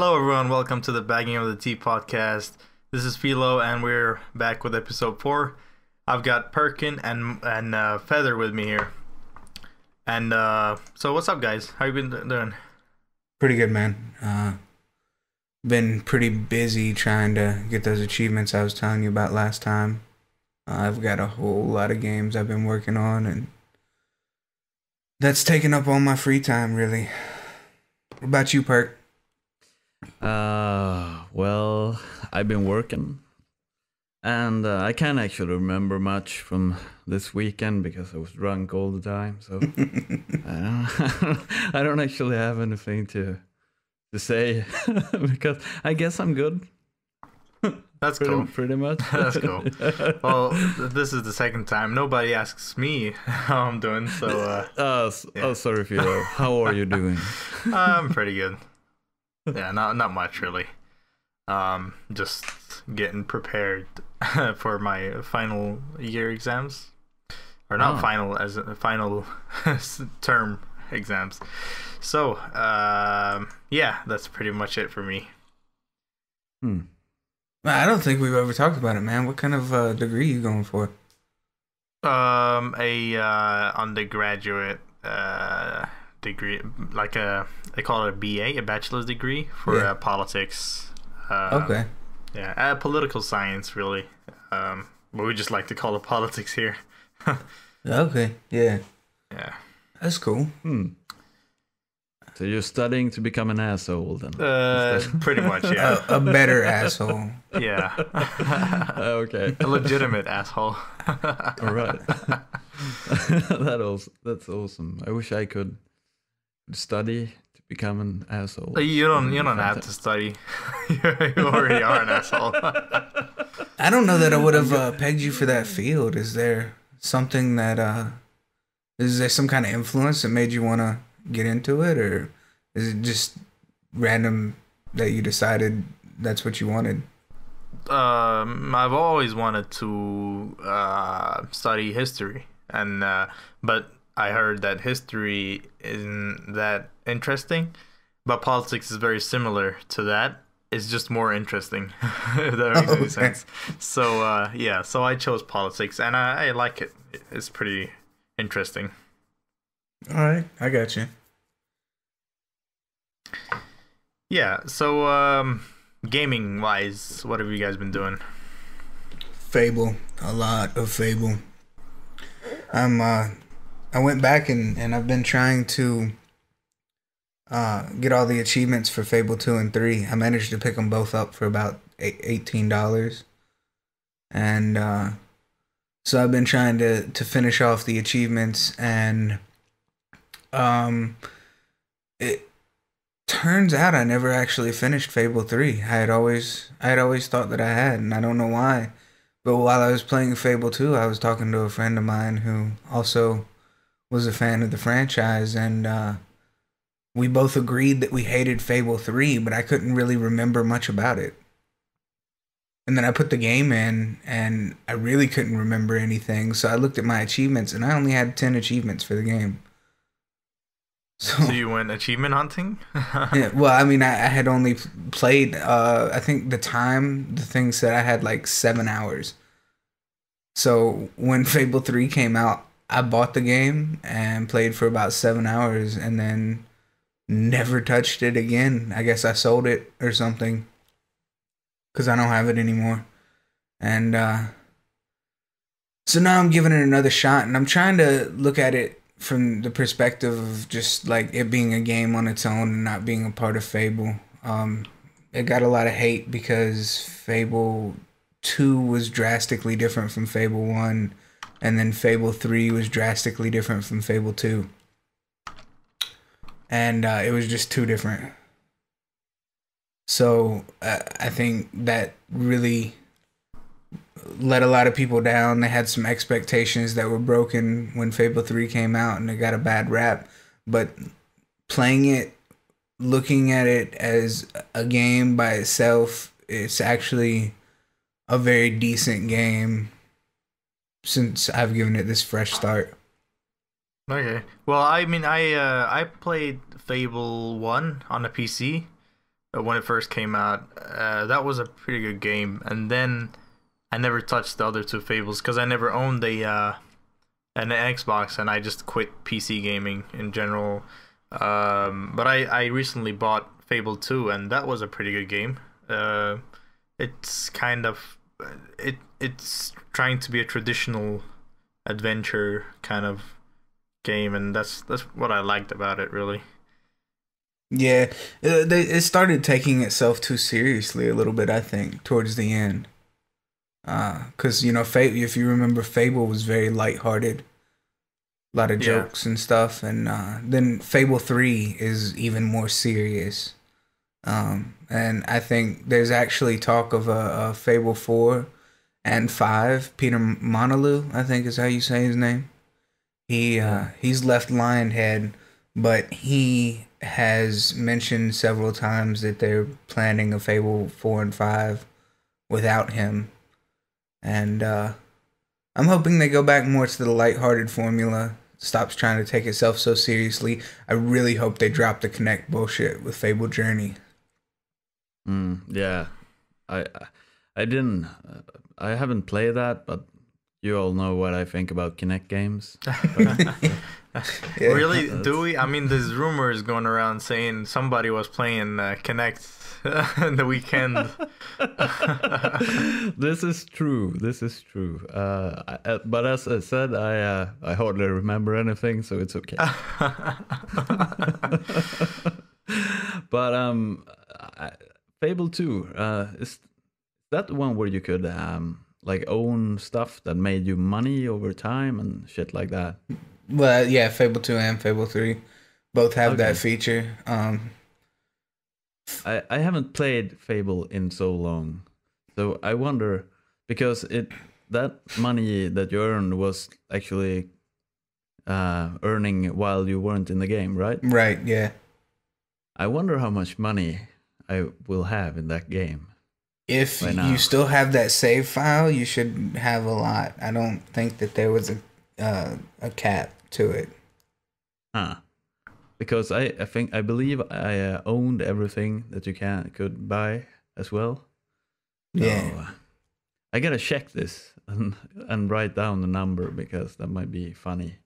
Hello, everyone. Welcome to the Bagging of the Tea podcast. This is FIlo, and we're back with episode 4. I've got Perkin and Feather with me here. And so, what's up, guys? How you been doing? Pretty good, man. Been pretty busy trying to get those achievements I was telling you about last time. I've got a whole lot of games I've been working on, and that's taking up all my free time, really. What about you, Perk? Well, I've been working, and I can't actually remember much from this weekend because I was drunk all the time. So I don't actually have anything to say because I guess I'm good. That's cool. Pretty much. That's cool. Well, this is the second time nobody asks me how I'm doing. So oh, sorry, Philo. How are you doing? I'm pretty good. Yeah, not much really. Just getting prepared for my final year exams, or not final, as a final term exams. So yeah, that's pretty much it for me. I don't think we've ever talked about it, man. What kind of degree you going for? A undergraduate degree, like they call it a BA, a bachelor's degree for politics. Okay. Yeah, political science, really. But we just like to call it politics here. Okay. Yeah. Yeah. That's cool. So you're studying to become an asshole then? Pretty much, yeah. A better asshole. Yeah. Okay. A legitimate asshole. All right. That's awesome. I wish I could study to become an asshole. You don't have to study. You already are an asshole. I don't know that I would have pegged you for that field. Is there something that is there some kind of influence that made you want to get into it, or is it just random that you decided that's what you wanted? I've always wanted to study history, and but I heard that history isn't that interesting, but politics is very similar to that. It's just more interesting. If that makes any sense. So yeah, so I chose politics, and I like it. It's pretty interesting. All right, I got you. Yeah, so gaming wise, what have you guys been doing? Fable, a lot of Fable. I went back and I've been trying to get all the achievements for Fable 2 and 3. I managed to pick them both up for about $18. And so I've been trying to finish off the achievements, and it turns out I never actually finished Fable 3. I had always thought that I had, and I don't know why. But while I was playing Fable 2, I was talking to a friend of mine who also was a fan of the franchise, and we both agreed that we hated Fable 3, but I couldn't really remember much about it. And then I put the game in, and I really couldn't remember anything, so I looked at my achievements, and I only had 10 achievements for the game. So you went achievement hunting? Yeah, well, I mean, I had only played, I think the thing said I had like 7 hours. So when Fable 3 came out, I bought the game and played for about 7 hours and then never touched it again. I guess I sold it or something because I don't have it anymore. And so now I'm giving it another shot, and I'm trying to look at it from the perspective of just like it being a game on its own and not being a part of Fable. It got a lot of hate because Fable 2 was drastically different from Fable 1, and then Fable 3 was drastically different from Fable 2. And it was just too different. So I think that really let a lot of people down. They had some expectations that were broken when Fable 3 came out, and it got a bad rap. But playing it, looking at it as a game by itself, it's actually a very decent game since I've given it this fresh start. Okay. Well, I mean, I played Fable 1 on a PC, when it first came out. That was a pretty good game, and then I never touched the other two Fables because I never owned an Xbox, and I just quit PC gaming in general. But I recently bought Fable 2, and that was a pretty good game. It's kind of it's trying to be a traditional adventure kind of game, and that's what I liked about it, really. Yeah, it started taking itself too seriously a little bit, I think, towards the end. 'Cause you know, if you remember, Fable was very lighthearted, a lot of Yeah. jokes and stuff, and then Fable 3 is even more serious. And I think there's actually talk of a Fable 4 and 5. Peter Monalou, I think is how you say his name. He's left Lionhead, but he has mentioned several times that they're planning a Fable 4 and 5 without him. And I'm hoping they go back more to the lighthearted formula, stops trying to take itself so seriously. I really hope they drop the Connect bullshit with Fable Journey. Yeah, I I didn't I haven't played that, but you all know what I think about Kinect games. Yeah. Really? Do we? I mean, there's rumors going around saying somebody was playing Connect in the weekend. This is true. This is true. But as I said, I hardly remember anything, so it's okay. But Fable 2, is that the one where you could like own stuff that made you money over time and shit like that? Well, yeah, Fable 2 and Fable 3 both have Okay. that feature. I haven't played Fable in so long, so I wonder, because that money that you earned was actually earning while you weren't in the game, right? Right, yeah. I wonder how much money I will have in that game. If Right now. you still have that save file, you should have a lot. I don't think that there was a cap to it. Huh. Because I believe I owned everything that you could buy as well. Yeah. So, I gotta check this and write down the number, because that might be funny.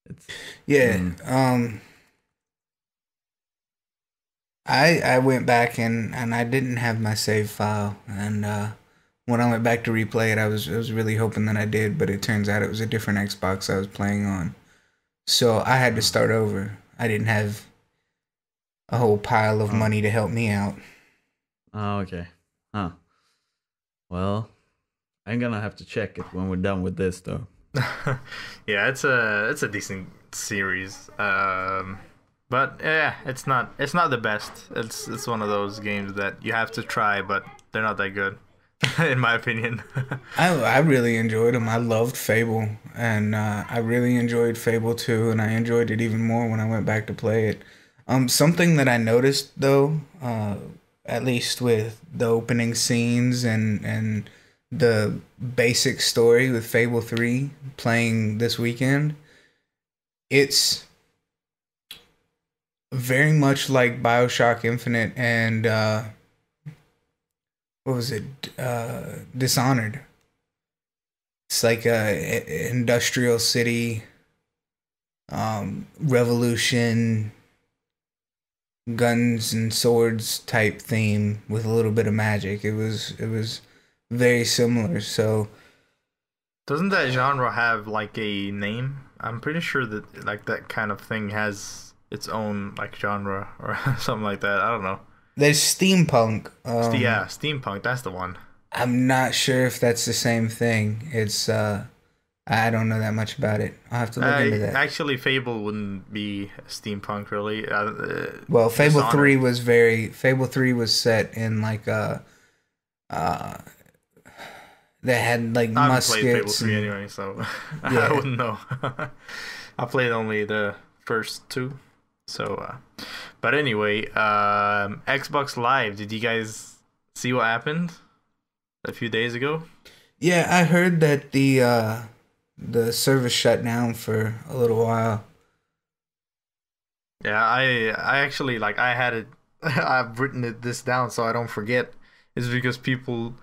It's Yeah. I went back and I didn't have my save file, and when I went back to replay it, I was really hoping that I did, but it turns out it was a different Xbox I was playing on. So I had to start over. I didn't have a whole pile of money to help me out. Oh, okay. Huh. Well, I'm gonna have to check it when we're done with this, though. Yeah, it's a decent series. But yeah, it's not the best. It's one of those games that you have to try, but they're not that good, in my opinion. I really enjoyed them. I loved Fable, and I really enjoyed Fable 2, and I enjoyed it even more when I went back to play it. Something that I noticed, though, at least with the opening scenes and the basic story with Fable 3 playing this weekend, it's very much like BioShock Infinite and what was it? Dishonored. It's like a industrial city, revolution, guns and swords type theme with a little bit of magic. It was very similar. So Doesn't that genre have like a name? I'm pretty sure that like that kind of thing has its own like genre or something like that. I don't know. there's steampunk. Yeah, steampunk. That's the one. I'm not sure if that's the same thing. It's I don't know that much about it. I'll have to look into that. Actually, Fable wouldn't be steampunk really. Well, Fable Dishonored. 3 was Fable 3 was set in like a that had like I haven't played Fable muskets 3 and, anyway, so Yeah. I wouldn't know. I played only the first two. So, but anyway, Xbox Live. Did you guys see what happened a few days ago? Yeah, I heard that the service shut down for a little while. Yeah, I actually like I had it I've written this down so I don't forget is because people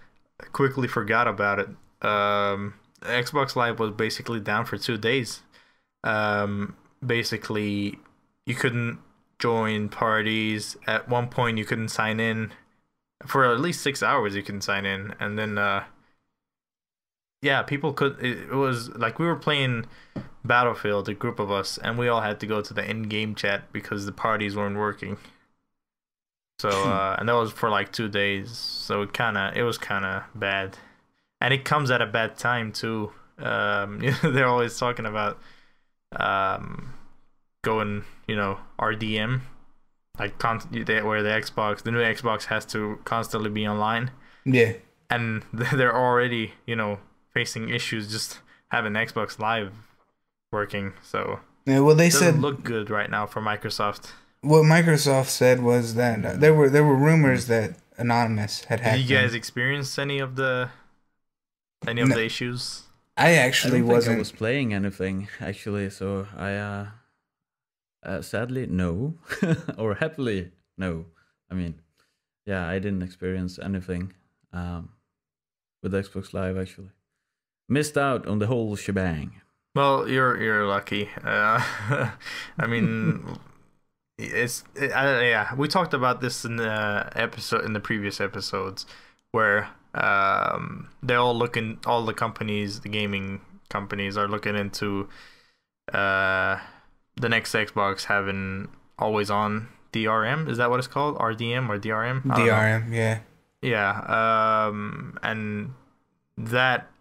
quickly forgot about it. Xbox Live was basically down for 2 days. Basically, you couldn't join parties. At one point, you couldn't sign in for at least 6 hours. You couldn't sign in, and then yeah, people could. It was like we were playing Battlefield, a group of us, and we all had to go to the in-game chat because the parties weren't working. So and that was for like 2 days. So it was kind of bad, and it comes at a bad time too. They're always talking about going, RDM, like where the new Xbox has to constantly be online. Yeah, and they're already facing issues just having Xbox Live working. So yeah. Well, they said look good right now for Microsoft. What Microsoft said was that there were rumors that Anonymous had hacked. Did you guys experience any of the issues? I actually wasn't. I was playing anything actually, so I sadly no, or happily no. I mean, yeah, I didn't experience anything with Xbox Live actually. Missed out on the whole shebang. Well, you're lucky. I mean. Yeah, we talked about this in the previous episodes, where all the companies, the gaming companies, are looking into the next Xbox having always on DRM. Is that what it's called? RDM or DRM? DRM, yeah. Yeah, and that,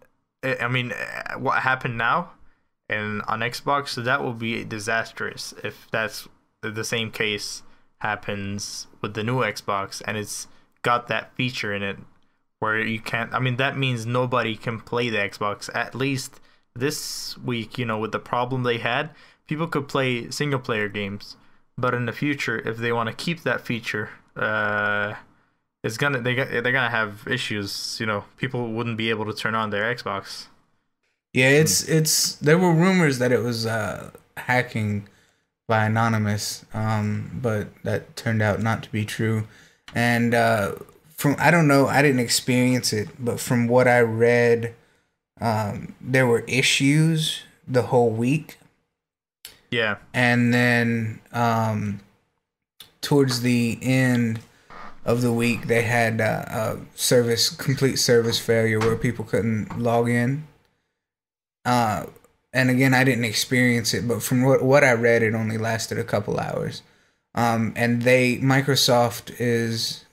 I mean, what happened now and on Xbox, so that will be disastrous if that's the same case happens with the new Xbox, and it's got that feature in it where you can't. I mean, that means nobody can play the Xbox. At least this week, with the problem they had, people could play single player games. But in the future, if they want to keep that feature, they're gonna have issues. People wouldn't be able to turn on their Xbox. Yeah, it's there were rumors that it was hacking by Anonymous, but that turned out not to be true. And I don't know, I didn't experience it, but from what I read, there were issues the whole week. Yeah. And then towards the end of the week, they had a complete service failure where people couldn't log in. And again, I didn't experience it, but from what I read, it only lasted a couple hours. And Microsoft is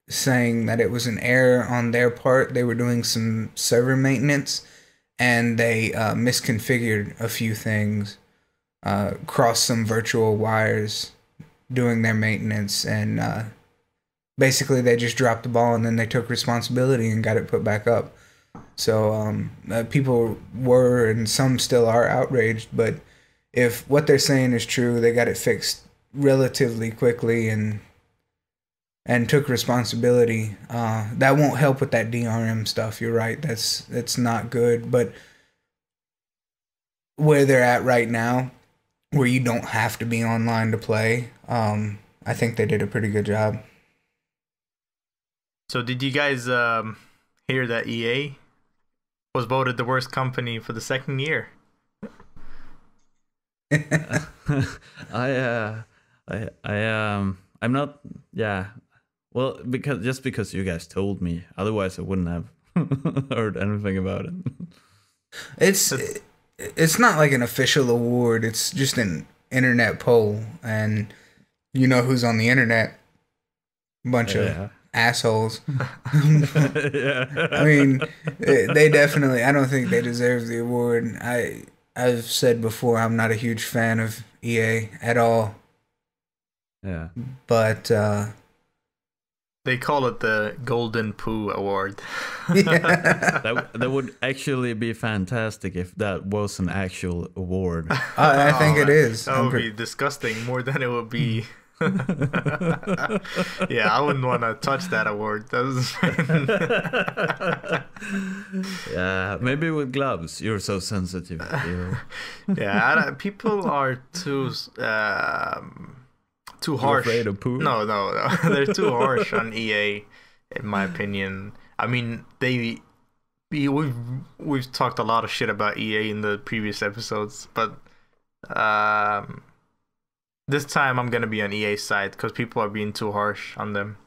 saying that it was an error on their part. They were doing some server maintenance, and they misconfigured a few things, crossed some virtual wires doing their maintenance, and basically they just dropped the ball, and then they took responsibility and got it put back up. So people were, and some still are, outraged. But if what they're saying is true, they got it fixed relatively quickly and took responsibility. That won't help with that DRM stuff. You're right. That's not good. But where they're at right now, where you don't have to be online to play, I think they did a pretty good job. So did you guys hear that EA was voted the worst company for the second year? I'm not. Yeah. Well, because you guys told me, otherwise I wouldn't have heard anything about it. It's not like an official award. It's just an internet poll, and you know who's on the internet? Bunch of assholes. Yeah. I mean, they definitely. I don't think they deserve the award. I've said before, I'm not a huge fan of EA at all. Yeah. But they call it the Golden Poo Award. Yeah. That would actually be fantastic if that was an actual award. I think it is. That would be disgusting more than it would be. Yeah, I wouldn't want to touch that award. Yeah, maybe with gloves. You're so sensitive. Yeah, people are too too You're harsh. afraid of poo? No. They're too harsh on EA, in my opinion. I mean, we've talked a lot of shit about EA in the previous episodes, but this time I'm gonna be on EA's side because people are being too harsh on them.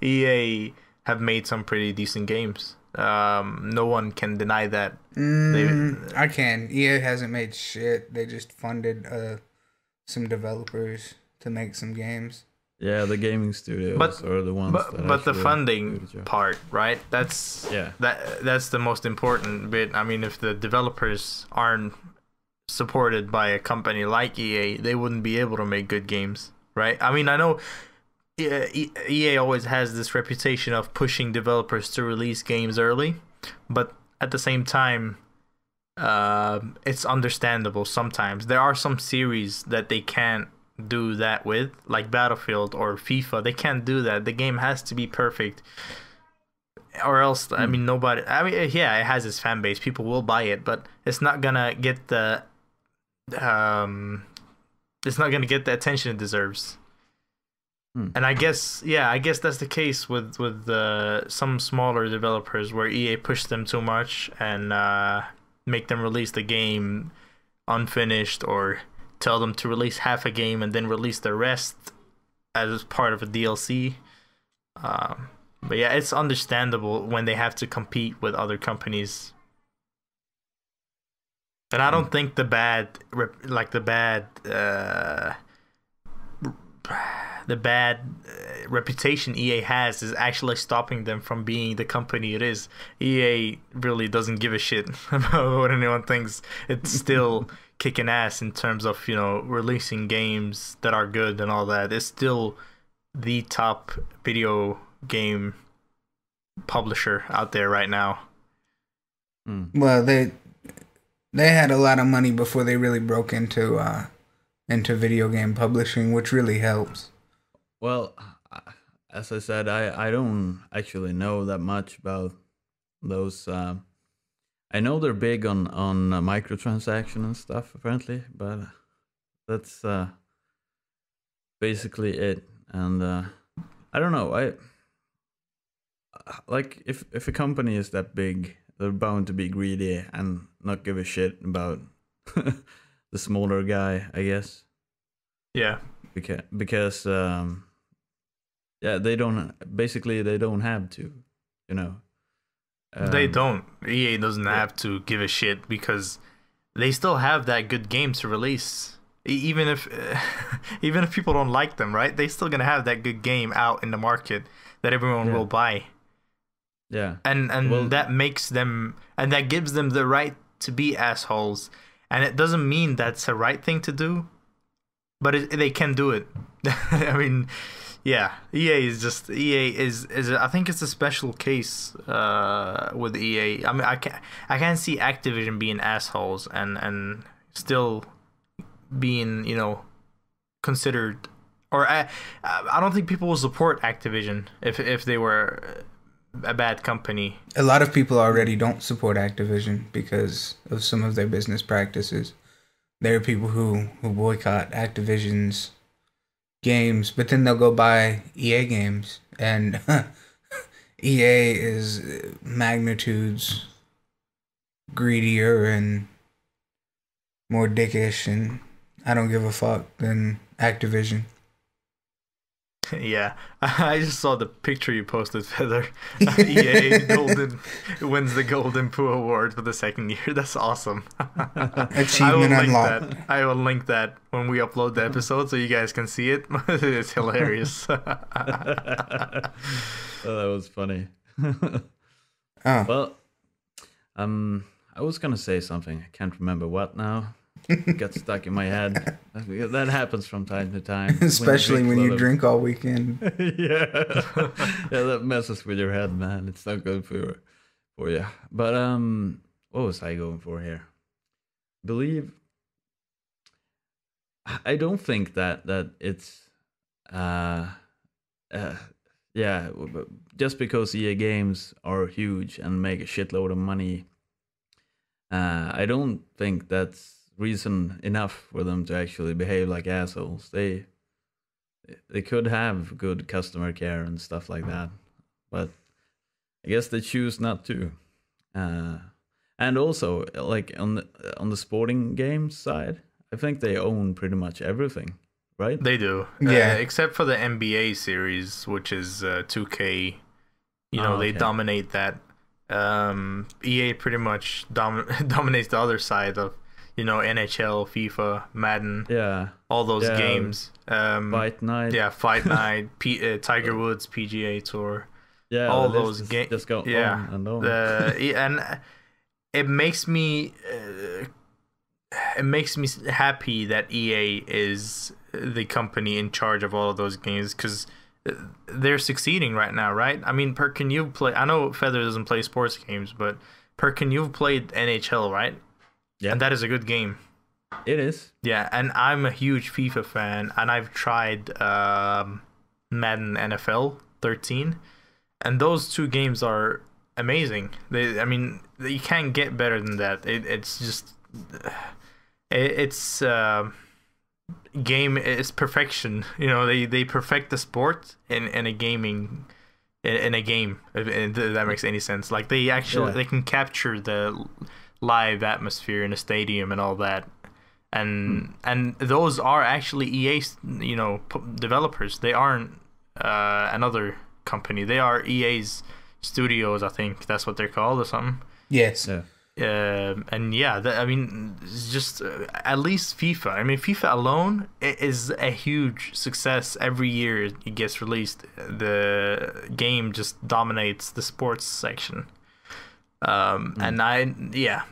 EA have made some pretty decent games. No one can deny that. I can. EA hasn't made shit. They just funded some developers to make some games. Yeah, the gaming studios are the ones that but the actually funding do the job. part, right? That's the most important bit. I mean, if the developers aren't supported by a company like EA, they wouldn't be able to make good games, right? I mean, I know EA always has this reputation of pushing developers to release games early, but at the same time, it's understandable sometimes. There are some series that they can't do that with, like Battlefield or FIFA. They can't do that. The game has to be perfect, or else, I mean, nobody. I mean, yeah, it has its fan base. People will buy it, but it's not gonna get the attention it deserves. And I guess that's the case with some smaller developers where EA pushed them too much and make them release the game unfinished, or tell them to release half a game and then release the rest as part of a DLC. But yeah, it's understandable when they have to compete with other companies. And I don't think the bad reputation EA has is actually stopping them from being the company it is. EA really doesn't give a shit about what anyone thinks. It's still kicking ass in terms of, you know, releasing games that are good and all that. It's still the top video game publisher out there right now. Well, they had a lot of money before they really broke into video game publishing, which really helps. Well, as I said, I don't actually know that much about those. I know they're big on microtransaction and stuff, apparently, but that's basically it. And I don't know. I like if a company is that big, they're bound to be greedy and not give a shit about the smaller guy, I guess. Yeah. Because yeah, they don't have to, you know. They don't. EA doesn't have to give a shit because they still have that good game to release. Even if people don't like them, right? They still gonna have that good game out in the market that everyone will buy. Yeah. And that makes them, and that gives them the right to be assholes. And it doesn't mean that's a right thing to do, but they can do it. I mean, yeah, EA is I think it's a special case with EA. I mean, I can't see Activision being assholes and still being, you know, considered, or I don't think people will support Activision if they were a bad company. A lot of people already don't support Activision because of some of their business practices. There are people who boycott Activision's games, but then they'll go buy EA games, and EA is magnitudes greedier and more dickish, and I don't give a fuck than Activision. Yeah, I just saw the picture you posted, Feather. EA wins the Golden Poo Award for the second year. That's awesome. Achievement unlocked. I will link that when we upload the episode so you guys can see it. It's hilarious. Oh, that was funny. Oh. Well, I was gonna say something. I can't remember what now. It got stuck in my head. That happens from time to time. Especially when you drink all weekend. Yeah. Yeah, that messes with your head, man. It's not good for you. But what was I going for here? I don't think that it's yeah, just because EA games are huge and make a shitload of money, I don't think that's reason enough for them to actually behave like assholes. They they could have good customer care and stuff like that, but I guess they choose not to. And also, like on the sporting games side, I think they own pretty much everything, right? They do. Yeah. Except for the NBA series, which is 2K. You know, they Okay. dominate that. EA pretty much dominates the other side of, you know, NHL, FIFA, Madden, Yeah, all those Yeah. games. Fight Night. Yeah, Fight Night, Tiger Woods PGA Tour, Yeah, all the those list games. just go Yeah, on and on. and it makes me happy that EA is the company in charge of all of those games, because they're succeeding right now, right? I mean, Perkin, you've played. I know Feather doesn't play sports games, but Perkin, you've played NHL, right? Yeah. And that is a good game. It is. Yeah, and I'm a huge FIFA fan, and I've tried Madden NFL 13, and those two games are amazing. I mean, you can't get better than that. It's just, it's game is perfection. You know, they perfect the sport in a gaming. In a game, if that makes any sense. Like they actually they can capture the live atmosphere in a stadium and all that, and those are actually EA, you know, developers. They aren't another company. They are EA's studios. I think that's what they're called or something. Yes. Yeah. And yeah, I mean, it's just at least FIFA. I mean, FIFA alone is a huge success. Every year it gets released, the game just dominates the sports section. And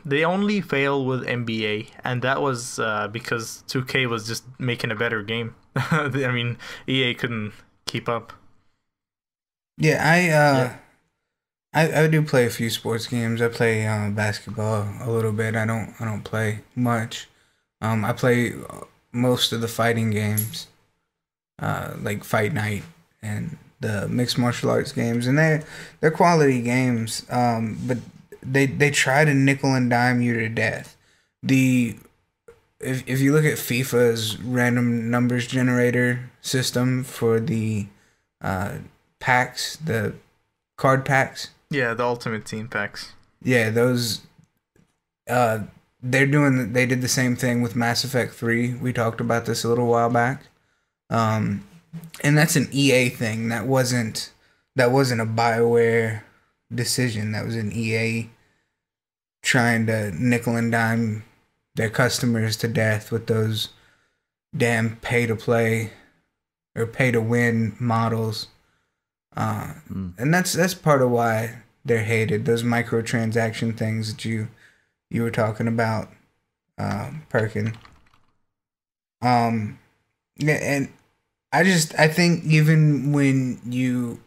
they only fail with NBA, and that was because 2K was just making a better game. I mean, EA couldn't keep up. Yeah, I do play a few sports games. I play basketball a little bit. I don't play much. I play most of the fighting games, like Fight Night and the mixed martial arts games, and they're quality games. But they try to nickel and dime you to death. If you look at FIFA's random numbers generator system for the packs, the card packs. Yeah, the Ultimate Team packs. Yeah, those. They did the same thing with Mass Effect 3. We talked about this a little while back. And that's an EA thing. That wasn't a BioWare decision. That was an EA trying to nickel and dime their customers to death with those damn pay to play or pay to win models. And that's part of why they're hated. Those microtransaction things that you were talking about, Perkin. Yeah, and I think even when you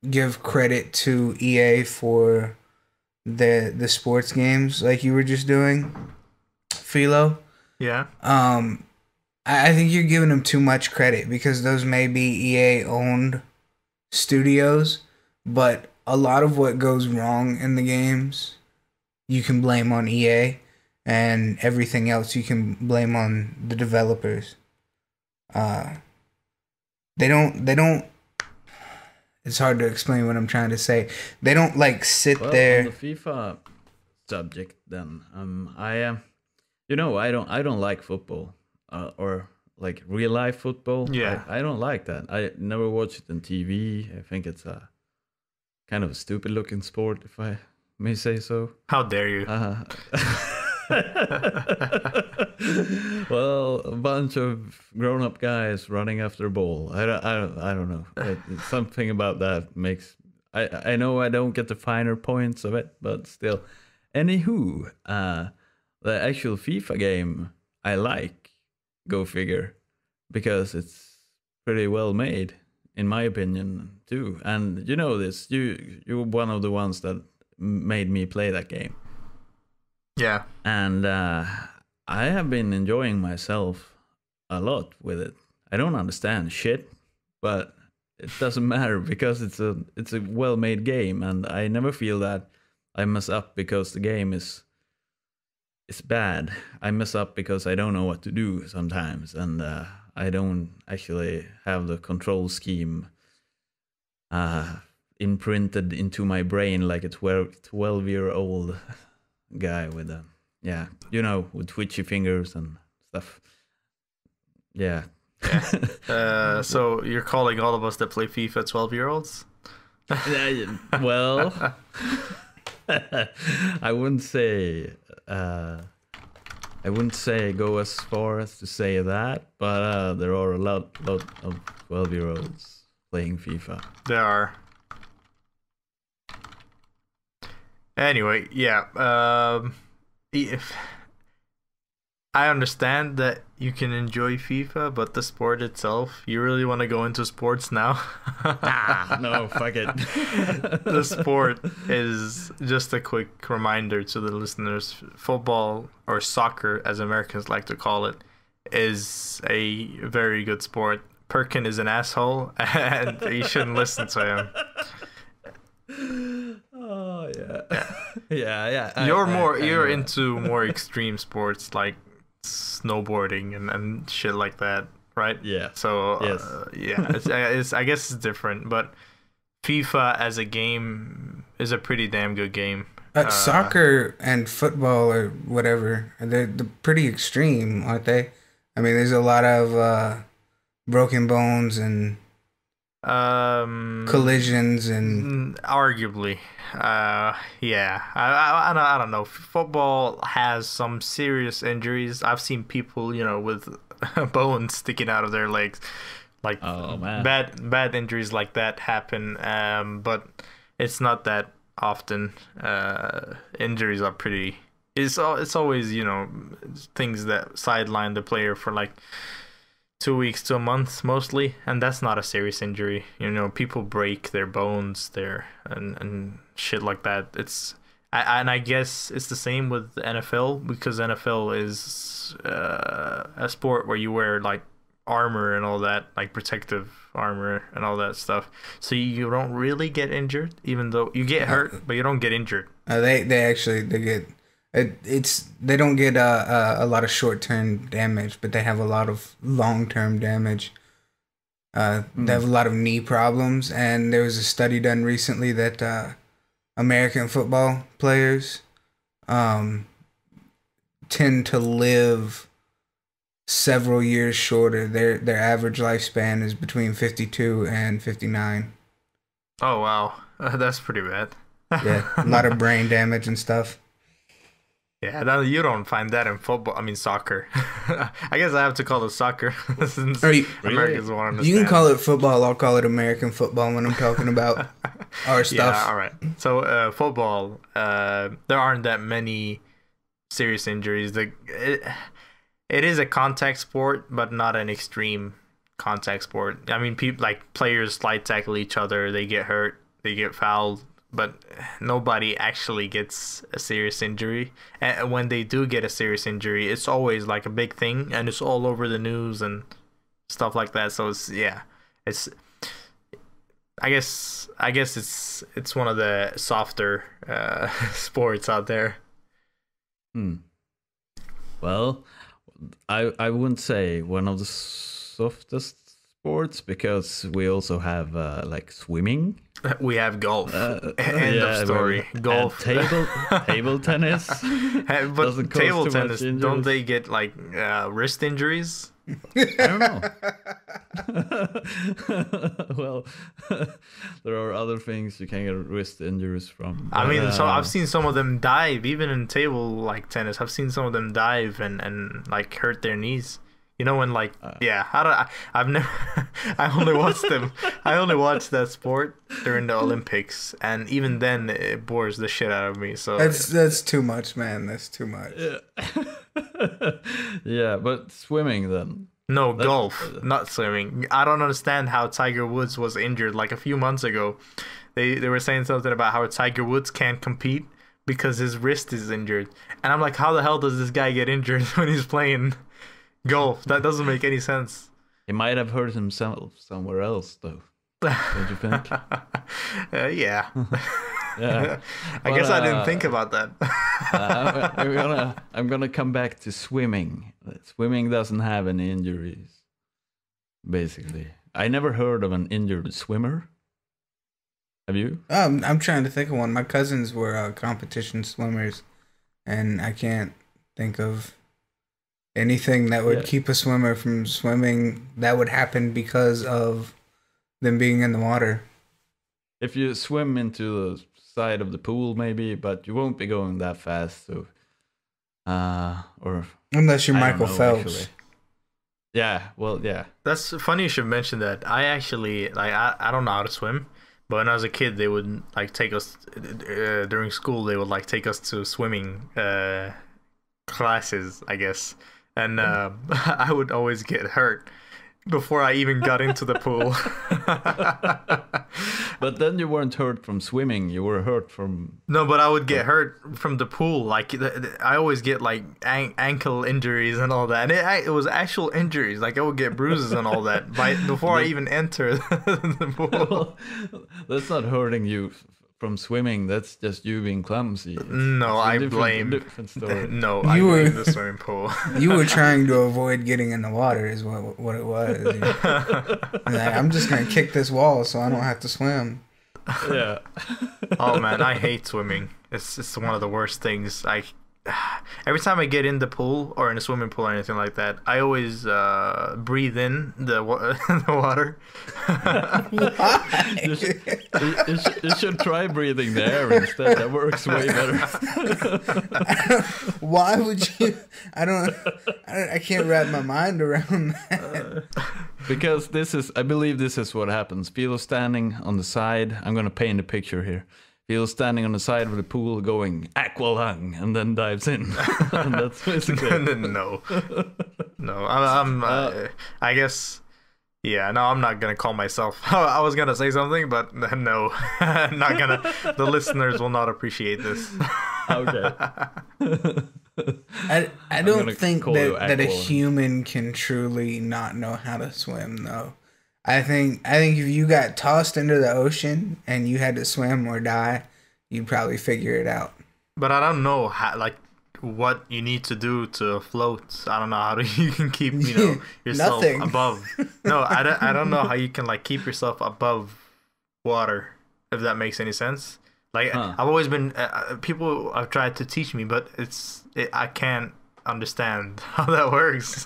give credit to EA for the sports games like you were just doing, FIlo, Yeah. I think you're giving them too much credit, because those may be EA owned studios, but a lot of what goes wrong in the games you can blame on EA, and everything else you can blame on the developers. They don't it's hard to explain what I'm trying to say. They don't like sit there. On the FIFA subject, then I I don't like football or like real life football. Yeah. I don't like that. I never watch it on TV. I think it's a kind of a stupid looking sport, if I may say so. How dare you? Well, a bunch of grown-up guys running after a ball. I don't know. It's something about that makes. I know I don't get the finer points of it, but still. Anywho, the actual FIFA game I like. Go figure, because it's pretty well made, in my opinion, too. And you know this. You're one of the ones that made me play that game. Yeah. And I have been enjoying myself a lot with it. I don't understand shit, but it doesn't matter, because it's a well-made game, and I never feel that I mess up because the game is bad. I mess up because I don't know what to do sometimes, and I don't actually have the control scheme imprinted into my brain like a 12-year-old guy with a with twitchy fingers and stuff. Yeah. So you're calling all of us that play FIFA 12-year-olds? Well, I wouldn't say go as far as to say that, but there are a lot of 12-year-olds playing FIFA. There are. Anyway, yeah. If I understand that you can enjoy FIFA, but the sport itself, you really want to go into sports now? No, fuck it. The sport is, just a quick reminder to the listeners, football, or soccer as Americans like to call it, is a very good sport. Perkin is an asshole, and you shouldn't listen to him. Oh yeah. You're into more extreme sports like snowboarding and shit like that, right? Yeah. So yes. I guess it's different, but FIFA as a game is a pretty damn good game. Soccer and football or whatever, they're pretty extreme, aren't they? I mean, there's a lot of broken bones and collisions and arguably, yeah. I don't know. Football has some serious injuries. I've seen people, with bones sticking out of their legs, like oh man, bad injuries like that happen. But it's not that often. Injuries are pretty. It's always things that sideline the player for like 2 weeks to a month mostly, and that's not a serious injury. People break their bones there and shit like that. I guess it's the same with the NFL, because NFL is a sport where you wear like armor and all that, like protective armor and all that stuff. So you don't really get injured, even though you get hurt, but you don't get injured. They get. They don't get a lot of short-term damage, but they have a lot of long-term damage. They have a lot of knee problems, and there was a study done recently that American football players tend to live several years shorter. Their average lifespan is between 52 and 59. Oh wow, that's pretty bad. Yeah, a lot of brain damage and stuff. Yeah, you don't find that in football. I mean, soccer. I guess I have to call it soccer since Americans won't understand. You can call it football. I'll call it American football when I'm talking about our stuff. Yeah, all right. So football, there aren't that many serious injuries. It is a contact sport, but not an extreme contact sport. I mean, players slide tackle each other. They get hurt. They get fouled. But nobody actually gets a serious injury. And when they do get a serious injury, it's always like a big thing, and it's all over the news and stuff like that. So I guess it's one of the softer sports out there. Well, I wouldn't say one of the softest sports, because we also have like swimming. We have golf. End of story. Golf. Table tennis. But table tennis, don't they get like wrist injuries? I don't know. Well, there are other things you can get wrist injuries from. I mean, so I've seen some of them dive, even in table tennis. I've seen some of them dive and like hurt their knees. When I've never. I only watched them. I only watched that sport during the Olympics, and even then, it bores the shit out of me. So that's too much, man. That's too much. Yeah, yeah, but swimming then. No, golf, not swimming. I don't understand how Tiger Woods was injured. Like a few months ago, they were saying something about how Tiger Woods can't compete because his wrist is injured, and I'm like, how the hell does this guy get injured when he's playing golf? That doesn't make any sense. He might have hurt himself somewhere else, though. Don't you think? Yeah. Yeah. I guess I didn't think about that. I'm gonna come back to swimming. Swimming doesn't have any injuries. basically. I never heard of an injured swimmer. Have you? I'm trying to think of one. My cousins were competition swimmers, and I can't think of anything that would keep a swimmer from swimming that would happen because of them being in the water. If you swim into the side of the pool, maybe, but you won't be going that fast. So, or unless you're I Michael don't know, Phelps. actually. Yeah, well, yeah. That's funny you should mention that. I actually I don't know how to swim, but when I was a kid, they would like take us during school. They would like take us to swimming classes, I guess, and I would always get hurt before I even got into the pool. But then you weren't hurt from swimming. You were hurt from... No, but I would get hurt from the pool. Like I always get like ankle injuries and all that. And it was actual injuries. Like I would get bruises and all that before I even enter the pool. Well, that's not hurting you from swimming. That's just you being clumsy. No, I blame. Different story. No, I blame the swimming pool. You were trying to avoid getting in the water, is what it was. Like, I'm just gonna kick this wall so I don't have to swim. Yeah. Oh man, I hate swimming. It's one of the worst things. Every time I get in the pool or in a swimming pool or anything like that, I always breathe in the water. Why? You should try breathing the air instead. That works way better. Why would you? I can't wrap my mind around that. Because I believe this is what happens. FIlo's standing on the side. I'm going to paint a picture here. FIlo's standing on the side of the pool going, aqualung, and then dives in. And that's basically No. I guess... Yeah, no, I'm not going to call myself... I was going to say something, but no. I'm not going to... The listeners will not appreciate this. Okay. I don't think that a human can truly not know how to swim, though. I think if you got tossed into the ocean and you had to swim or die, you'd probably figure it out. But I don't know how, like, what you need to do to float. I don't know how you can keep yourself above. No, I don't know how you can like keep yourself above water, if that makes any sense. Like I've always been people have tried to teach me, but I can't understand how that works.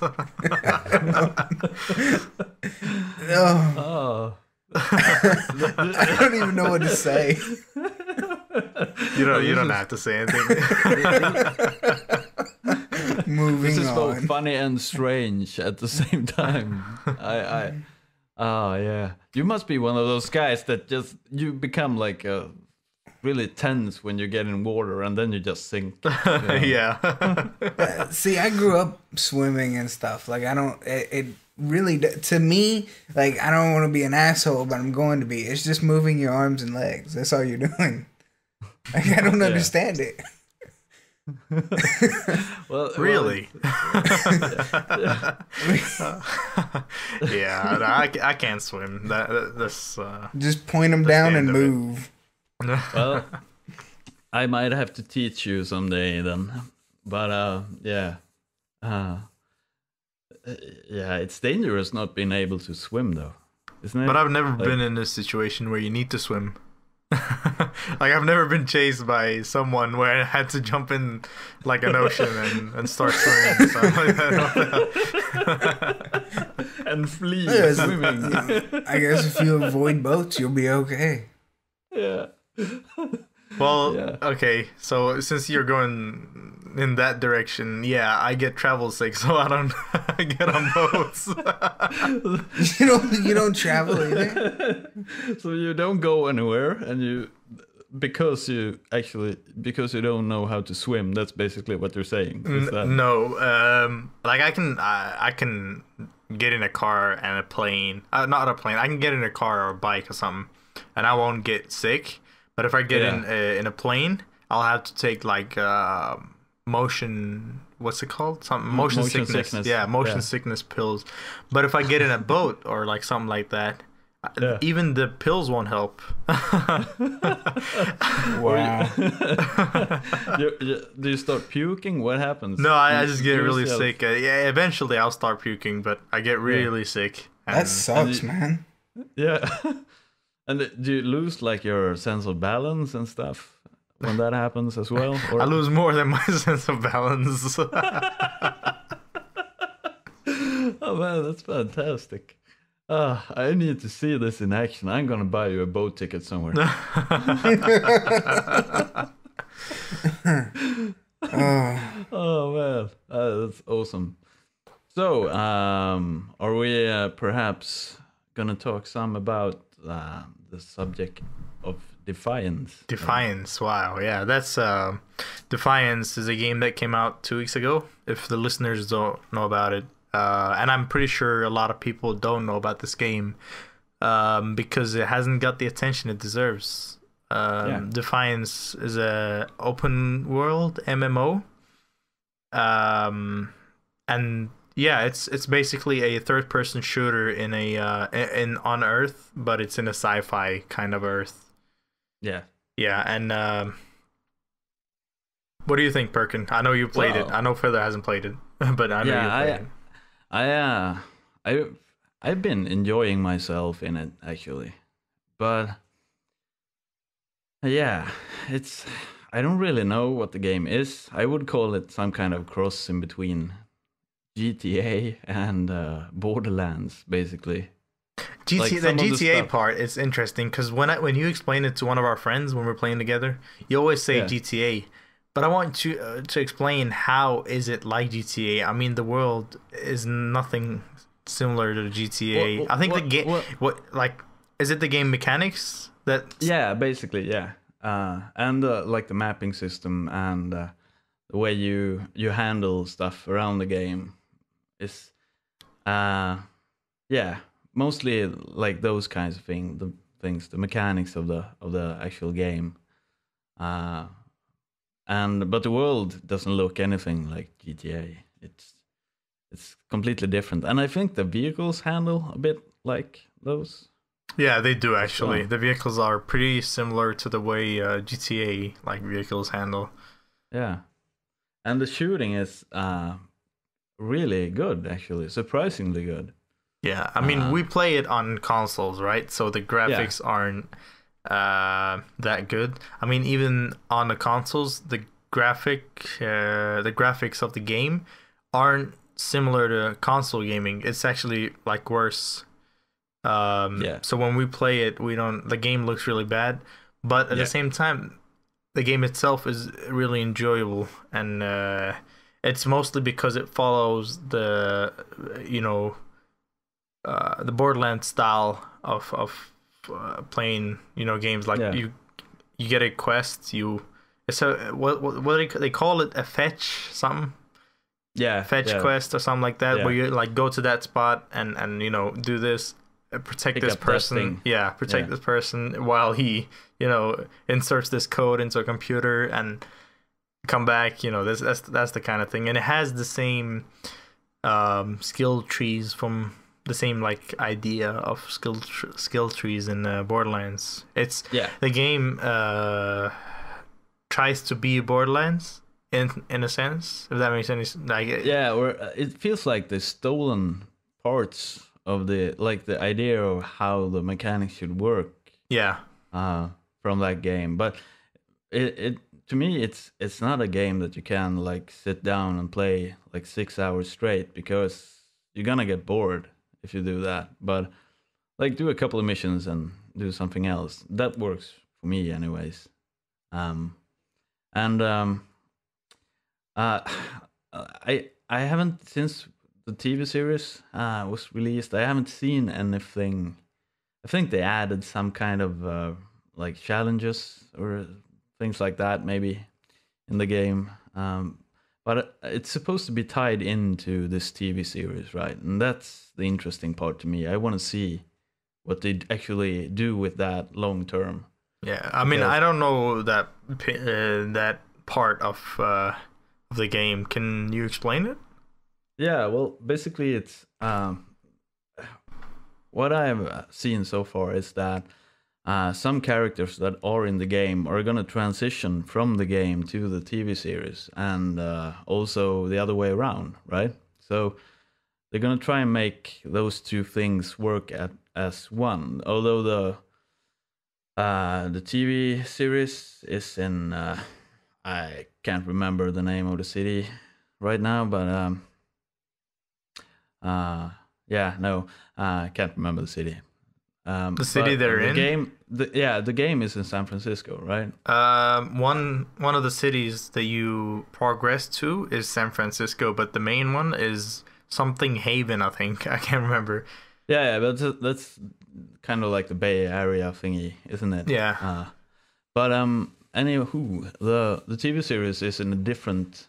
Oh. I don't even know what to say. You don't have to say anything. Moving This is on. both funny and strange at the same time. Yeah. You must be one of those guys that you become like really tense when you get in water and then you just sink. Yeah. See, I grew up swimming and stuff. Like it really, to me, like I don't want to be an asshole, but I'm going to be. It's just moving your arms and legs. That's all you're doing. Like I don't understand it. Well, really? Yeah, I can't swim. That's just point them down and move. Well, I might have to teach you someday then. But yeah, it's dangerous not being able to swim though, isn't it? But I've never been in a situation where you need to swim. Like I've never been chased by someone where I had to jump in like an ocean and start swimming. So and flee swimming. I guess if you avoid boats, you'll be okay. Yeah. Well, Yeah. Okay, so since you're going in that direction, yeah, I get travel sick, so I don't get on boats. You don't travel either. So you don't go anywhere, and because you don't know how to swim. That's basically what you're saying. Is that... No, like I can get in a car and a plane. Not a plane. I can get in a car or a bike or something, and I won't get sick. But if I get in a plane, I'll have to take like motion. What's it called? Something motion sickness. Yeah, motion sickness pills. But if I get in a boat or like something like that, even the pills won't help. Wow. Do you start puking? What happens? No, I just get really sick. Yeah, eventually I'll start puking, but I get really sick. That sucks, man. Yeah. And do you lose like your sense of balance and stuff when that happens as well? Or I lose more than my sense of balance. oh man, that's fantastic. I need to see this in action. I'm gonna buy you a boat ticket somewhere. Oh man, that's awesome. So, are we perhaps gonna talk some about the subject of Defiance? Defiance, wow, yeah, that's Defiance is a game that came out 2 weeks ago. If the listeners don't know about it, and I'm pretty sure a lot of people don't know about this game because it hasn't got the attention it deserves. Defiance is a open world MMO, and yeah, it's basically a third person shooter in on Earth, but it's in a sci-fi kind of Earth. Yeah. And what do you think, Perkin? I know you played it. I know FIlo hasn't played it, but I know you played it. I've been enjoying myself in it actually, but yeah, I don't really know what the game is. I would call it some kind of cross in between GTA and Borderlands, basically. The Like GTA part is interesting because when you explain it to one of our friends when we're playing together, you always say GTA. But I want you to explain how is it like GTA. I mean, the world is nothing similar to GTA. I think the game. Is it the game mechanics that? Yeah, basically, yeah. And like the mapping system and the way you handle stuff around the game is, mostly like those kinds of things. The mechanics of the actual game. But the world doesn't look anything like GTA. It's completely different, and I think the vehicles handle a bit like those. Yeah, they do actually. The vehicles are pretty similar to the way GTA like vehicles handle. Yeah, and the shooting is really good, actually, surprisingly good. Yeah, I mean we play it on consoles, right? So the graphics aren't that good. I mean, even on the consoles, the graphics of the game aren't similar to console gaming. It's actually like worse. So when we play it, the game looks really bad, but at the same time, the game itself is really enjoyable, and it's mostly because it follows the Borderlands style of playing games. Like you get a quest, it's a what they call it, a fetch something. Fetch quest or something like that, where you like go to that spot and do this, protect this person. Protect this person while he inserts this code into a computer and come back. That's the kind of thing, and it has the same skill trees from the same like idea of skill trees in Borderlands. The game tries to be Borderlands in a sense, if that makes any sense. Or it feels like the stolen parts of the idea of how the mechanics should work. From that game, but it to me it's not a game that you can like sit down and play like 6 hours straight, because you're gonna get bored if you do that. But like do a couple of missions and do something else. That works for me anyways. I haven't, since the TV series was released, I haven't seen anything. I think they added some kind of like challenges or things like that maybe in the game. But it's supposed to be tied into this TV series, right? And that's the interesting part to me. I want to see what they actually do with that long term. Yeah, I mean, I don't know that part of the game. Can you explain it? Yeah, well, basically it's what I've seen so far is that some characters that are in the game are going to transition from the game to the TV series, and also the other way around, right? So they're gonna try and make those two things work as one. Although the TV series is in I can't remember the name of the city right now, but I can't remember the city. The city they're in. The game is in San Francisco, right? One of the cities that you progress to is San Francisco, but the main one is something Haven, I think. I can't remember. Yeah, but that's kind of like the Bay Area thingy, isn't it? Yeah. But anywho, the TV series is in a different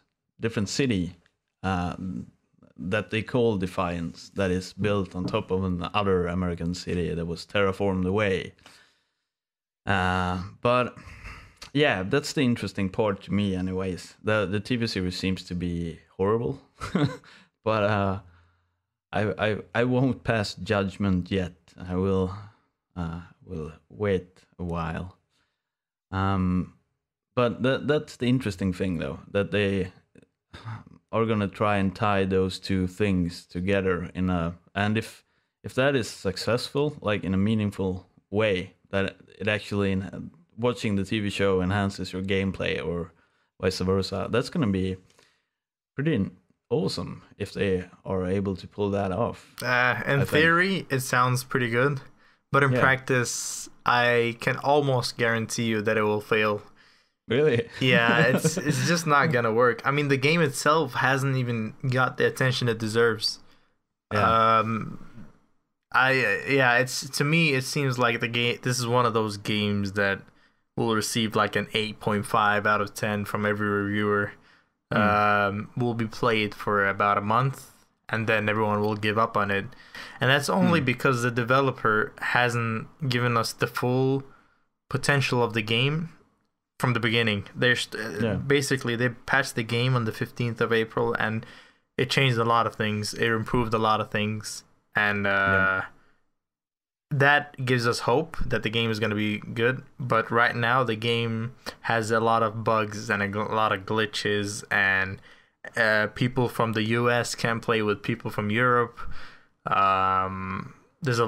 city that they call Defiance, that is built on top of another American city that was terraformed away. But yeah, that's the interesting part to me anyways. The TV series seems to be horrible, but I won't pass judgment yet. I will wait a while. But that's the interesting thing though, that they are gonna try and tie those two things together and if that is successful, like in a meaningful way, that it actually watching the TV show enhances your gameplay or vice versa, that's gonna be pretty awesome if they are able to pull that off. In theory, it sounds pretty good, but in practice, I can almost guarantee you that it will fail. Really? Yeah, it's just not gonna work. I mean, the game itself hasn't even got the attention it deserves. Yeah. It's, to me, it seems like the game. This is one of those games that will receive like an 8.5 out of 10 from every reviewer. Will be played for about a month, and then everyone will give up on it. And that's only because the developer hasn't given us the full potential of the game from the beginning. Basically, they patched the game on the 15th of April, and it changed a lot of things. It improved a lot of things, and that gives us hope that the game is going to be good. But right now, the game has a lot of bugs and a lot of glitches, and people from the US can't play with people from Europe. There's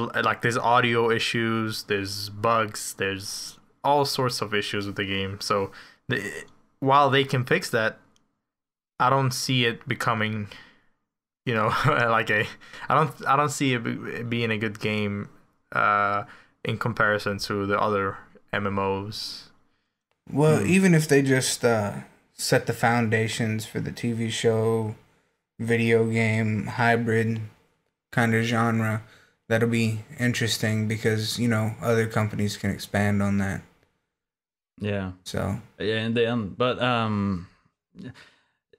audio issues, there's bugs, there's all sorts of issues with the game. So while they can fix that, I don't see it becoming, I don't see it being a good game in comparison to the other MMOs. Well, even if they just set the foundations for the TV show, video game, hybrid kind of genre, that'll be interesting because, other companies can expand on that. Yeah. So. Yeah, in the end. But,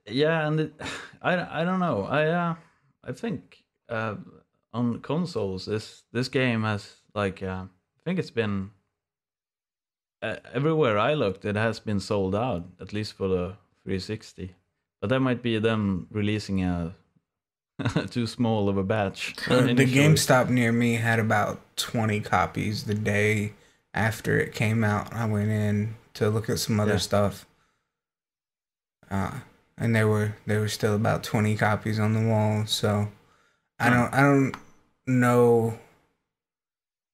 yeah, and I don't know. I think on consoles, this game has, I think it's been... everywhere I looked, it has been sold out, at least for the 360. But that might be them releasing a too small of a batch. The GameStop near me had about 20 copies the day after it came out. I went in to look at some other stuff, and there were still about 20 copies on the wall. So I don't know.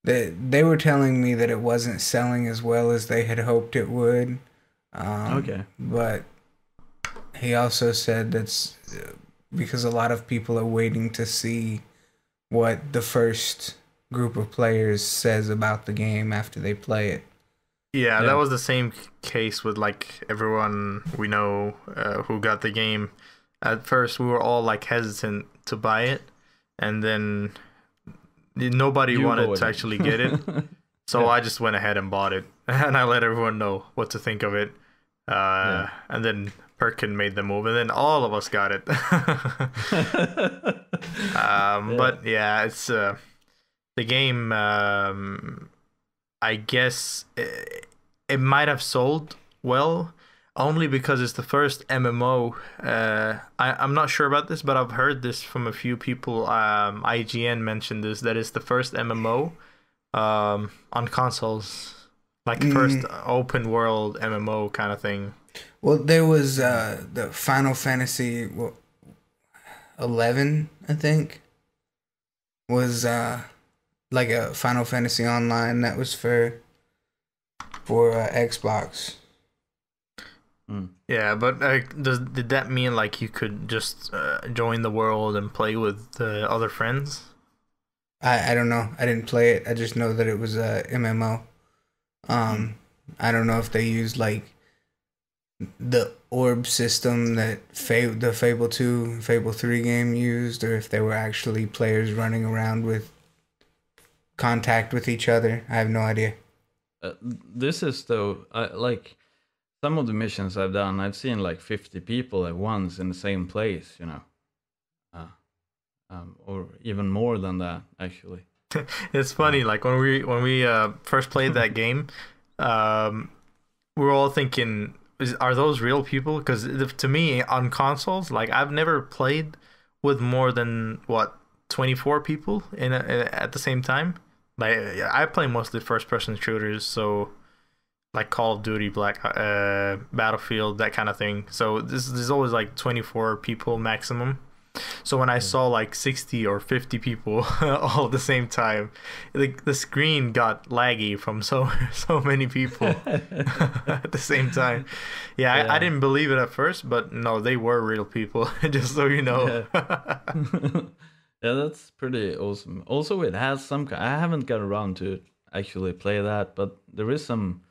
They were telling me that it wasn't selling as well as they had hoped it would. Okay. But he also said that's because a lot of people are waiting to see what the first group of players says about the game after they play it. Yeah, that was the same case with everyone we know who got the game. At first, we were all hesitant to buy it, and then nobody wanted to actually get it. So I just went ahead and bought it, and I let everyone know what to think of it. And then Perkin made the move, and then all of us got it. But yeah, it's the game. I guess it might have sold well, only because it's the first MMO. I'm not sure about this, but I've heard this from a few people. IGN mentioned this, that it's the first MMO on consoles, first open world MMO kind of thing. Well, there was the Final Fantasy 11, I think. was like a Final Fantasy Online that was for Xbox. Yeah, but did that mean like you could just join the world and play with other friends? I don't know. I didn't play it. I just know that it was a MMO. I don't know if they used like the orb system that the Fable 2 and Fable 3 game used, or if there were actually players running around with contact with each other. I have no idea. This is though, like some of the missions I've done, I've seen like 50 people at once in the same place, you know, or even more than that actually. It's funny, like when we first played that game, we were all thinking, are those real people? Because to me, on consoles, like I've never played with more than 24 people at the same time. Like I play mostly first-person shooters, so like Call of Duty, Battlefield, that kind of thing. So there's always like 24 people maximum. So when I saw like 60 or 50 people all at the same time, the screen got laggy from so many people at the same time. Yeah, I didn't believe it at first, but no, they were real people, just so you know. Yeah, that's pretty awesome. Also, it has some. I haven't got around to actually play that, but there is some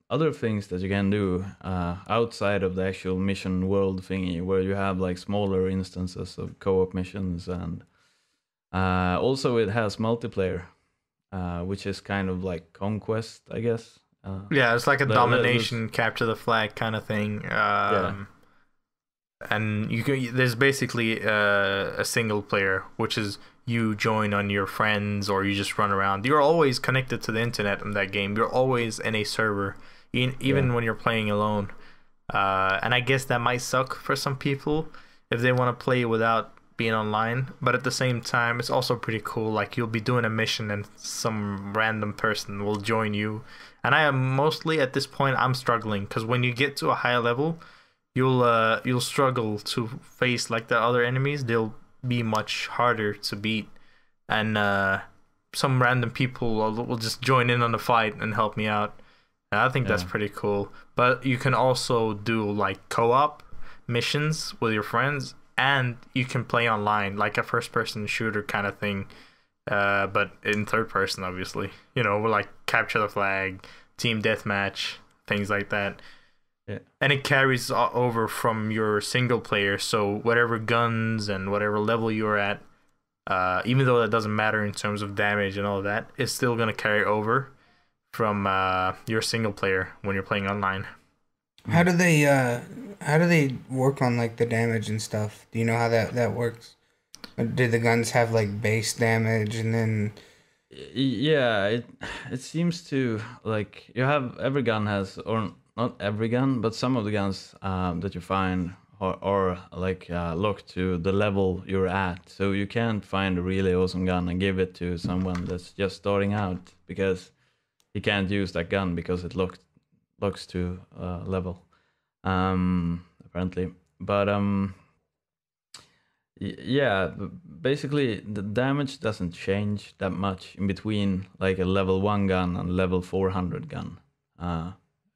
other things that you can do outside of the actual mission world thingy, where you have like smaller instances of co-op missions, and also it has multiplayer, which is kind of like Conquest, I guess. Yeah, it's like a domination, capture the flag kind of thing. And there's basically a single player, which is you join on your friends or you just run around. You're always connected to the internet in that game. You're always in a server, even when you're playing alone. And I guess that might suck for some people if they want to play without being online. But at the same time, it's also pretty cool. Like you'll be doing a mission and some random person will join you. And I am mostly at this point, I'm struggling because when you get to a higher level, you'll struggle to face like the other enemies. They'll be much harder to beat, and some random people will just join in on the fight and help me out. And I think that's pretty cool. But you can also do like co-op missions with your friends, and you can play online like a first-person shooter kind of thing, but in third person, obviously. You know, like capture the flag, team deathmatch, things like that. Yeah. And it carries over from your single player, so whatever guns and whatever level you're at, even though that doesn't matter in terms of damage and all of that, it's still going to carry over from your single player when you're playing online. How do they work on like the damage and stuff? Do you know how that works? Or do the guns have like base damage and then? Yeah, it seems to, like, you have, every gun has, or not every gun, but some of the guns that you find are like locked to the level you're at. So you can't find a really awesome gun and give it to someone that's just starting out, because he can't use that gun because it locks to level, apparently. But yeah, basically the damage doesn't change that much in between like a level 1 gun and level 400 gun.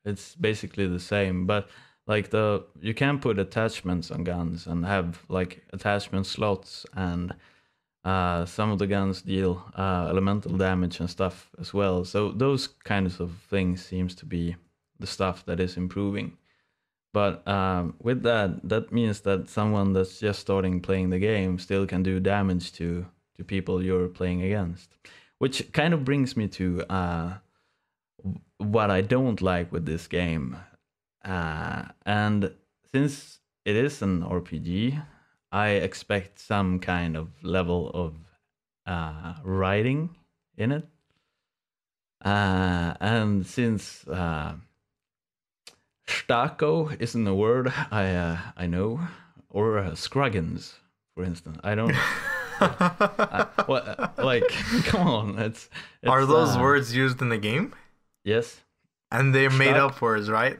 It's basically the same, but like you can put attachments on guns and have like attachment slots, and some of the guns deal elemental damage and stuff as well. So those kinds of things seems to be the stuff that is improving. But with that means that someone that's just starting playing the game still can do damage to people you're playing against, which kind of brings me to what I don't like with this game. And since it is an RPG, I expect some kind of level of writing in it. And since Stako isn't a word I know, or Scruggins, for instance, I don't. Like, come on, it's are those words used in the game? Yes. And they're made up words, right?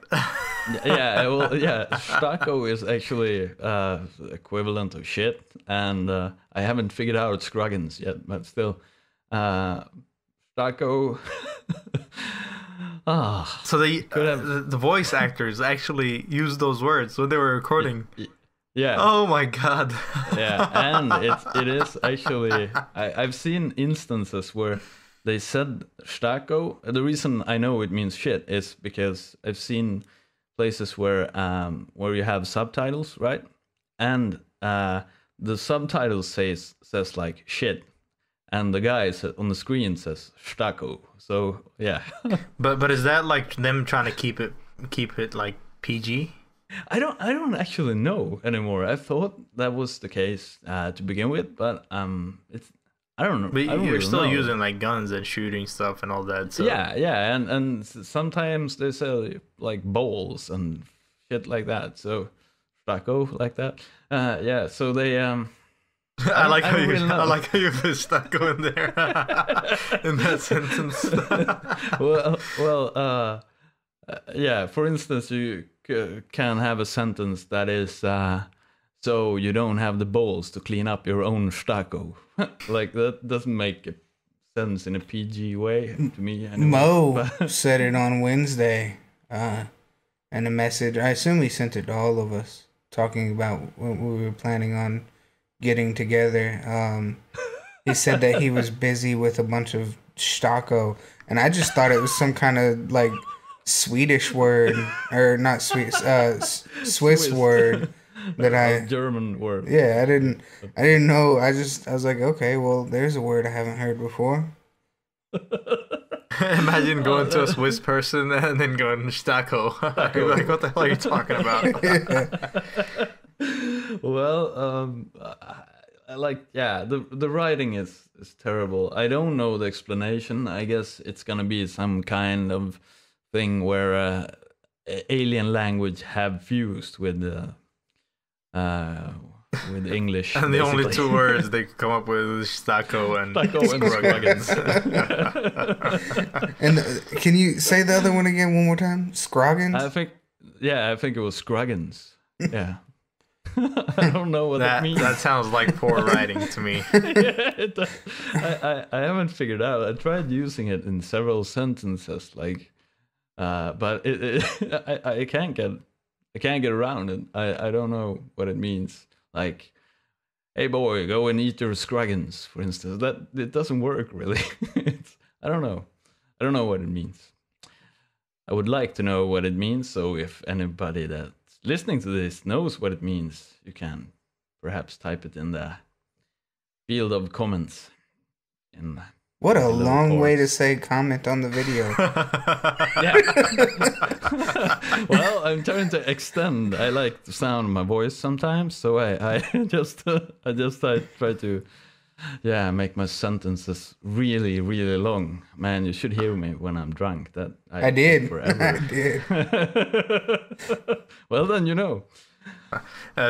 Yeah, well, yeah, Stacko is actually equivalent of shit, and I haven't figured out Scruggins yet, but still, Stacko. Ah, So could have, the voice actors actually used those words when they were recording. yeah, Oh my god. yeah, and it is actually I've seen instances where they said Stacko. The reason I know it means shit is because I've seen places where you have subtitles, right? And the subtitles says like shit, and the guy on the screen says Stacko. So yeah. But is that like them trying to keep it like PG? I don't actually know anymore. I thought that was the case to begin with, but it's I don't know. But I don't you're really still know. using like guns and shooting stuff and all that. So. Yeah, and sometimes they say like bowls and shit like that. So taco like that. Yeah. So they I like how you put Stacko in there in that sentence. Yeah. For instance, you can have a sentence that is, so you don't have the balls to clean up your own Stacko. Like that doesn't make sense in a PG way to me. Anyway. Mo said it on Wednesday, in a message. I assume he sent it to all of us, talking about what we were planning on getting together. He said that he was busy with a bunch of Stacko, and I just thought it was some kind of like Swedish word, or not Swiss word that German word. Yeah, I didn't know. I was like, okay, well, there's a word I haven't heard before. Imagine going to a Swiss person and then going Stacko. Like, what the hell are you talking about? Well, the writing is terrible. I don't know the explanation. I guess it's gonna be some kind of thing where alien language have fused with English. And the only two words they could come up with is Stacko and Scruggins. And can you say the other one again one more time? Scroggins? I think it was Scruggins. Yeah. I don't know what that means. That sounds like poor writing to me. I haven't figured out. I tried using it in several sentences, like, but I can't get around it. I don't know what it means. Like, hey boy, go and eat your Scruggins, for instance. That it doesn't work really. I don't know. I don't know what it means. I would like to know what it means. So if anybody that's listening to this knows what it means, you can perhaps type it in the field of comments. What a long way to say comment on the video. Yeah. Well, I'm trying to extend. I like the sound of my voice sometimes, so I just try to make my sentences really, really long. Man, you should hear me when I'm drunk. That I did. Forever. I did. Well, then you know.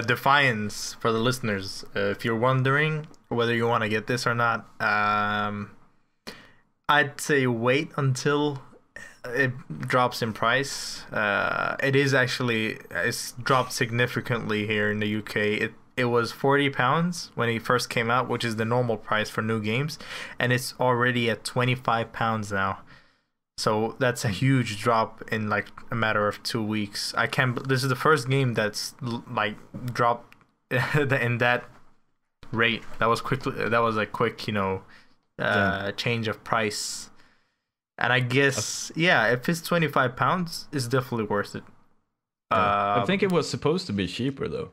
Defiance for the listeners. If you're wondering whether you want to get this or not, I'd say wait until it drops in price. It's dropped significantly here in the UK. It was £40 when it first came out, which is the normal price for new games, and it's already at £25 now. So that's a huge drop in like a matter of 2 weeks. This is the first game that's like dropped in that rate. That was a quick, change of price. And I guess if it's £25, it's definitely worth it. I think it was supposed to be cheaper though.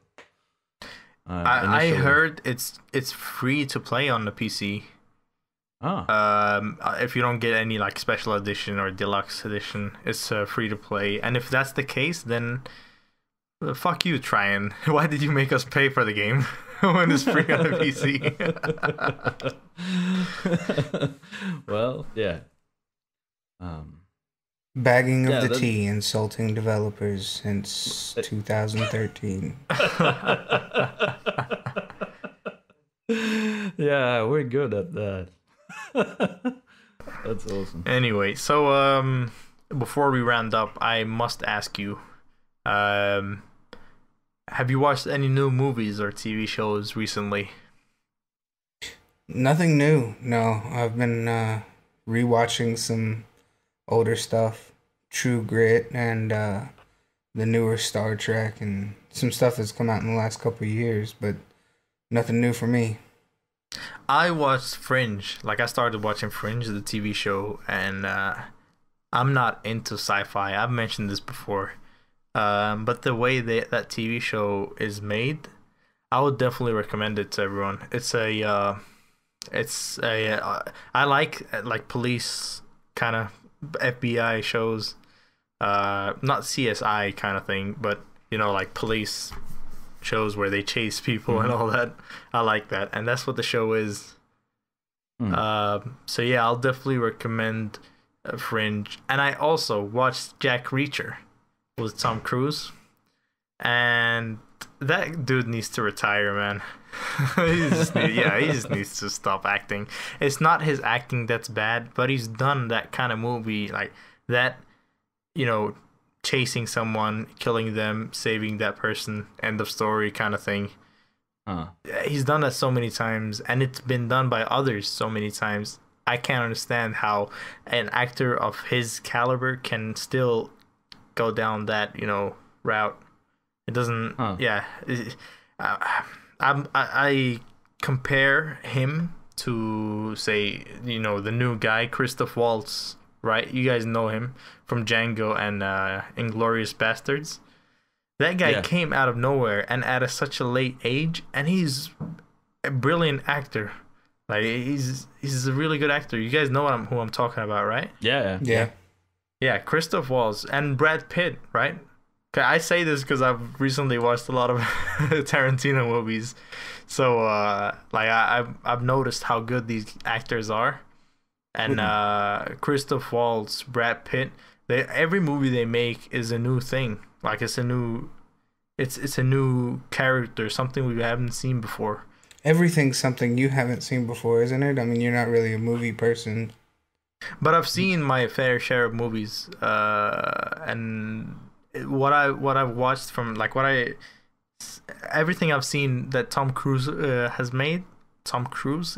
I heard it's free to play on the PC. If you don't get any like special edition or deluxe edition, it's free to play. And if that's the case, then fuck you, Tryon. Why did you make us pay for the game when it's free on the PC? Well, yeah. Bagging of the tea, insulting developers since 2013. Yeah, we're good at that. That's awesome. Anyway, so before we round up, I must ask you, Um, have you watched any new movies or TV shows recently? Nothing new. No, I've been rewatching some older stuff, True Grit, and the newer Star Trek, and some stuff that's come out in the last couple of years, but nothing new for me. I watched Fringe. Like I started watching Fringe, the TV show, and I'm not into sci-fi. I've mentioned this before, but the way that TV show is made, I would definitely recommend it to everyone. I like police kind of FBI shows, not CSI kind of thing, but like police shows where they chase people and all that. I like that, and that's what the show is. So yeah, I'll definitely recommend Fringe. And I also watched Jack Reacher with Tom Cruise, and that dude needs to retire, man. he just needs to stop acting. It's not his acting that's bad, but he's done that kind of movie like that, chasing someone, killing them, saving that person, end of story kind of thing. He's done that so many times, and it's been done by others so many times. I can't understand how an actor of his caliber can still go down that route. It doesn't. I compare him to, say, the new guy, Christoph Waltz, right? You guys know him from Django and Inglourious Bastards. That guy came out of nowhere and at such a late age, and he's a brilliant actor. Like he's a really good actor. You guys know who I'm talking about, right? Yeah. Christoph Waltz and Brad Pitt, right? I say this because I've recently watched a lot of Tarantino movies, so I've noticed how good these actors are, and Christoph Waltz, Brad Pitt, every movie they make is a new thing. Like it's a new character, something we haven't seen before. Everything's something you haven't seen before, isn't it? I mean, you're not really a movie person. But I've seen my fair share of movies, and what I've watched from everything I've seen that Tom Cruise has made. Tom Cruise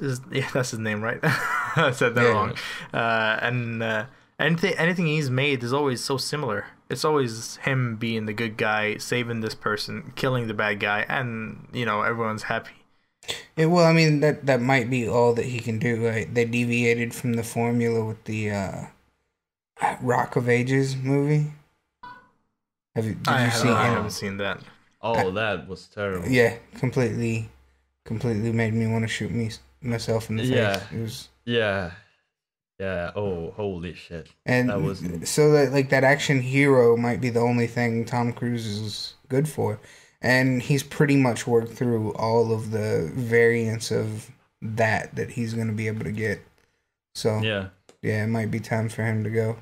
that's his name, right? I said that wrong. And anything he's made is always so similar. It's always him being the good guy, saving this person, killing the bad guy, and everyone's happy. Yeah, well, I mean that might be all that he can do. Right? They deviated from the formula with the Rock of Ages movie. I haven't seen that. Oh, that was terrible. Yeah, completely made me want to shoot myself in the face. It was. Yeah. Oh, holy shit. And that was so that action hero might be the only thing Tom Cruise is good for, and he's pretty much worked through all of the variants of that he's going to be able to get. So it might be time for him to go.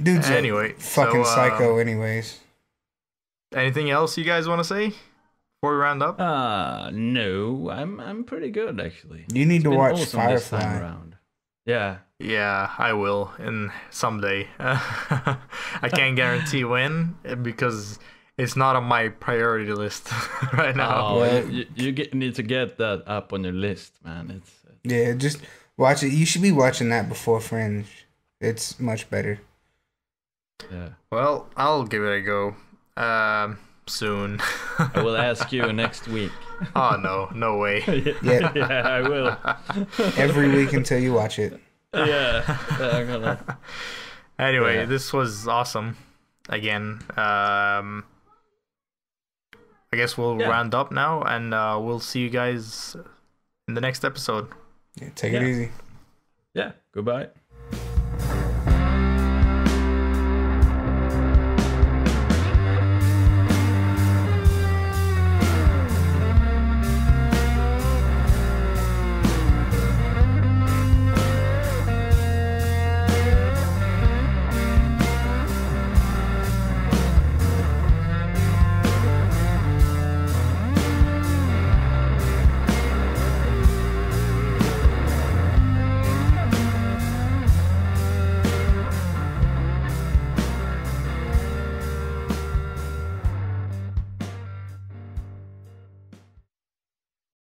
Dude's fucking psycho, anyways. Anything else you guys want to say before we round up? No, I'm pretty good actually. You need to watch awesome Firefly. Yeah, I will, and someday. I can't guarantee when because it's not on my priority list right now. Oh, you need to get that up on your list, man. Yeah, just watch it. You should be watching that before Fringe. It's much better. Yeah. Well, I'll give it a go. Soon. I will ask you next week. Oh no way. Yeah, I will. Every week until you watch it. Yeah, I'm gonna. Anyway, this was awesome. Again, I guess we'll round up now, and we'll see you guys in the next episode. Yeah, take it easy. Yeah. Goodbye.